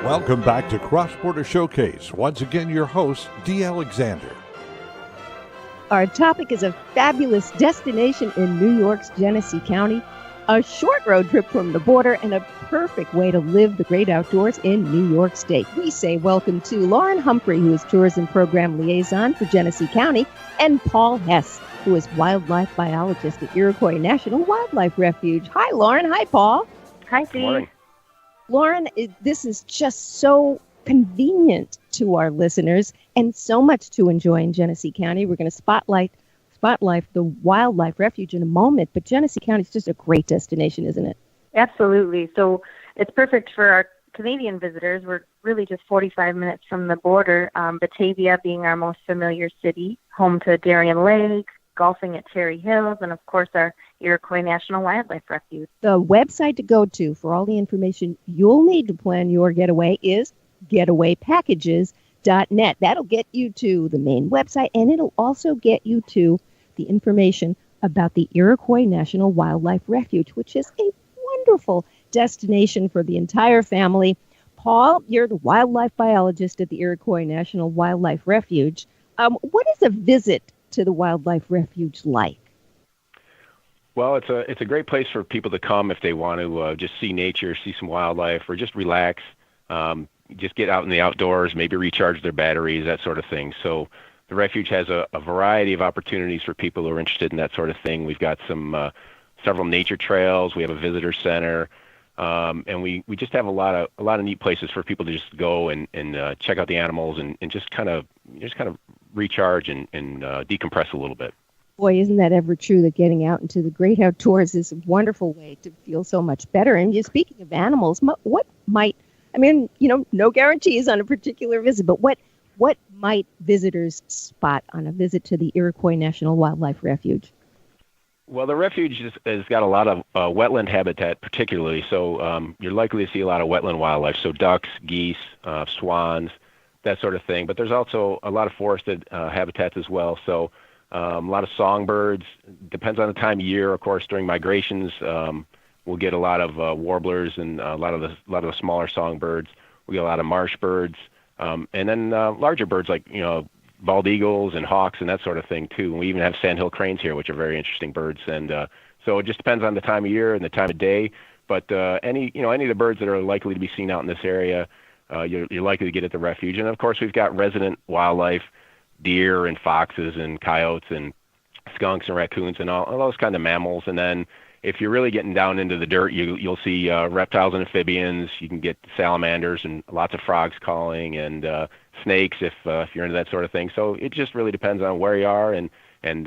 Welcome back to Cross Border Showcase. Once again, your host, Dee Alexander. Our topic is a fabulous destination in New York's Genesee County, a short road trip from the border, and a perfect way to live the great outdoors in New York State. We say welcome to Lauren Humphrey, who is Tourism Program Liaison for Genesee County, and Paul Hess, who is Wildlife Biologist at Iroquois National Wildlife Refuge. Hi, Lauren. Hi, Paul. Hi, Dee. Lauren, this is just so convenient to our listeners and so much to enjoy in Genesee County. We're going to spotlight the Wildlife Refuge in a moment, but Genesee County is just a great destination, isn't it? Absolutely. So it's perfect for our Canadian visitors. We're really just 45 minutes from the border, Batavia being our most familiar city, home to Darien Lake, golfing at Cherry Hills, and of course our Iroquois National Wildlife Refuge. The website to go to for all the information you'll need to plan your getaway is getawaypackages.net. That'll get you to the main website, and it'll also get you to the information about the Iroquois National Wildlife Refuge, which is a wonderful destination for the entire family. Paul, you're the wildlife biologist at the Iroquois National Wildlife Refuge. What is a visit to the Wildlife Refuge like? Well, it's a great place for people to come if they want to just see nature, see some wildlife, or just relax, just get out in the outdoors, maybe recharge their batteries, that sort of thing. So the refuge has a variety of opportunities for people who are interested in that sort of thing. We've got several nature trails. We have a visitor center, and we just have a lot of neat places for people to just go and check out the animals and just kind of recharge and decompress a little bit. Boy, isn't that ever true that getting out into the great outdoors is a wonderful way to feel so much better. And just speaking of animals, no guarantees on a particular visit, but what might visitors spot on a visit to the Iroquois National Wildlife Refuge? Well, the refuge has got a lot of wetland habitat particularly, so you're likely to see a lot of wetland wildlife, so ducks, geese, swans, that sort of thing. But there's also a lot of forested habitats as well, so a lot of songbirds. Depends on the time of year, of course. During migrations, we'll get a lot of warblers and a lot of the smaller songbirds. We get a lot of marsh birds, and then larger birds like bald eagles and hawks and that sort of thing too. And we even have sandhill cranes here, which are very interesting birds. And so it just depends on the time of year and the time of day. But any of the birds that are likely to be seen out in this area, you're likely to get at the refuge. And of course, we've got resident wildlife, deer and foxes and coyotes and skunks and raccoons and all those kind of mammals. And then if you're really getting down into the dirt, you'll see reptiles and amphibians. You can get salamanders and lots of frogs calling and snakes if you're into that sort of thing. So it just really depends on where you are and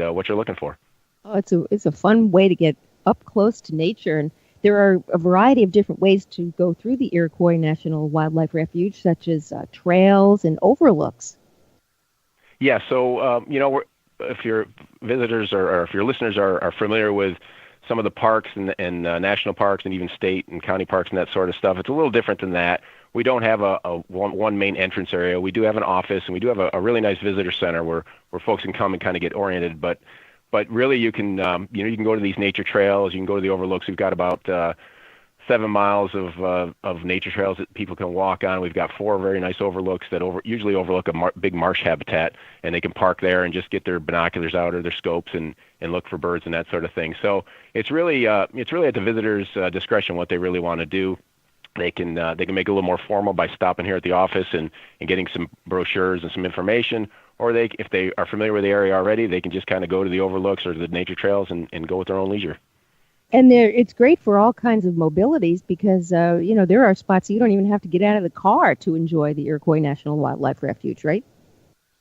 what you're looking for. Oh, it's a fun way to get up close to nature, and there are a variety of different ways to go through the Iroquois National Wildlife Refuge, such as trails and overlooks. Yeah, so if your visitors or if your listeners are familiar with some of the parks and national parks and even state and county parks and that sort of stuff, it's a little different than that. We don't have a one main entrance area. We do have an office, and we do have a really nice visitor center where folks can come and kind of get oriented. But really, you can you can go to these nature trails. You can go to the overlooks. We've got about 7 miles of nature trails that people can walk on. We've got 4 very nice overlooks that usually overlook a big marsh habitat, and they can park there and just get their binoculars out or their scopes and look for birds and that sort of thing. So it's really at the visitor's discretion what they really want to do. They can make it a little more formal by stopping here at the office and getting some brochures and some information, or if they are familiar with the area already, they can just kind of go to the overlooks or the nature trails and go at their own leisure. And it's great for all kinds of mobilities because, there are spots you don't even have to get out of the car to enjoy the Iroquois National Wildlife Refuge, right?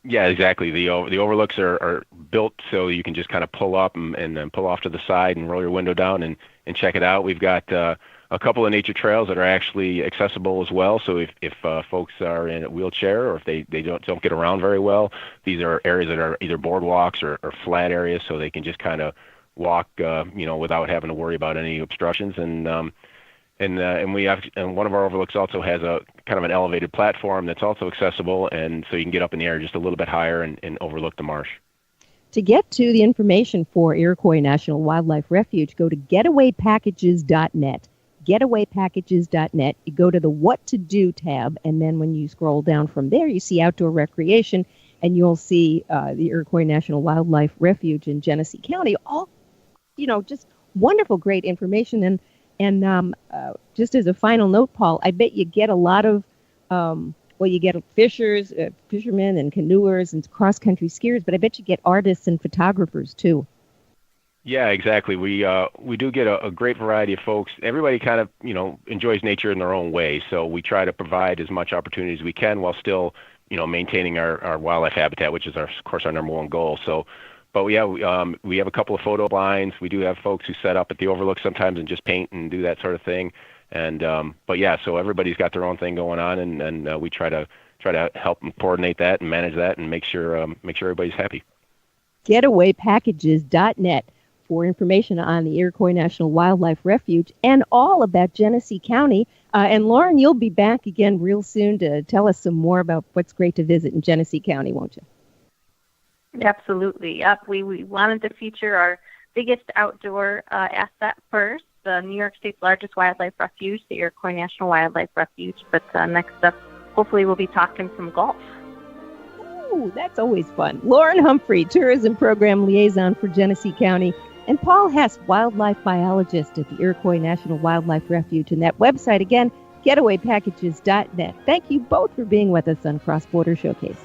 Yeah, exactly. The overlooks are built so you can just kind of pull up and then pull off to the side and roll your window down and check it out. We've got a couple of nature trails that are actually accessible as well. So if folks are in a wheelchair or if they don't get around very well, these are areas that are either boardwalks or flat areas, so they can just kind of walk, without having to worry about any obstructions. And one of our overlooks also has a kind of an elevated platform that's also accessible, and so you can get up in the air just a little bit higher and overlook the marsh. To get to the information for Iroquois National Wildlife Refuge, go to getawaypackages.net. getawaypackages.net. You go to the What to Do tab, and then when you scroll down from there, you see outdoor recreation, and you'll see the Iroquois National Wildlife Refuge in Genesee County. All, just wonderful, great information. And just as a final note, Paul, I bet you get a lot of, you get fishermen and canoers and cross-country skiers, but I bet you get artists and photographers too. Yeah, exactly. We do get a great variety of folks. Everybody kind of, enjoys nature in their own way. So we try to provide as much opportunity as we can while still, maintaining our wildlife habitat, which is, of course, our number one goal. So, but we have a couple of photo lines. We do have folks who set up at the overlook sometimes and just paint and do that sort of thing. And so everybody's got their own thing going on, and we try to help and coordinate that and manage that and make sure everybody's happy. Getawaypackages.net for information on the Iroquois National Wildlife Refuge and all about Genesee County. And Lauren, you'll be back again real soon to tell us some more about what's great to visit in Genesee County, won't you? Absolutely. Yep. We wanted to feature our biggest outdoor asset first, the New York State's largest wildlife refuge, the Iroquois National Wildlife Refuge. But next up, hopefully we'll be talking some golf. Ooh, that's always fun. Lauren Humphrey, Tourism Program Liaison for Genesee County, and Paul Hess, Wildlife Biologist at the Iroquois National Wildlife Refuge. And that website, again, getawaypackages.net. Thank you both for being with us on Cross Border Showcase.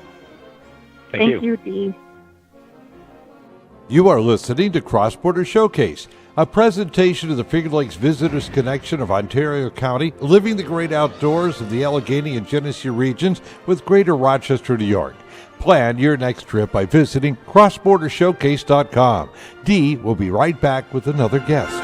Thank you, Dee. You are listening to Cross Border Showcase, a presentation of the Finger Lakes Visitors Connection of Ontario County, living the great outdoors of the Allegheny and Genesee regions with Greater Rochester, New York. Plan your next trip by visiting crossbordershowcase.com. Dee will be right back with another guest.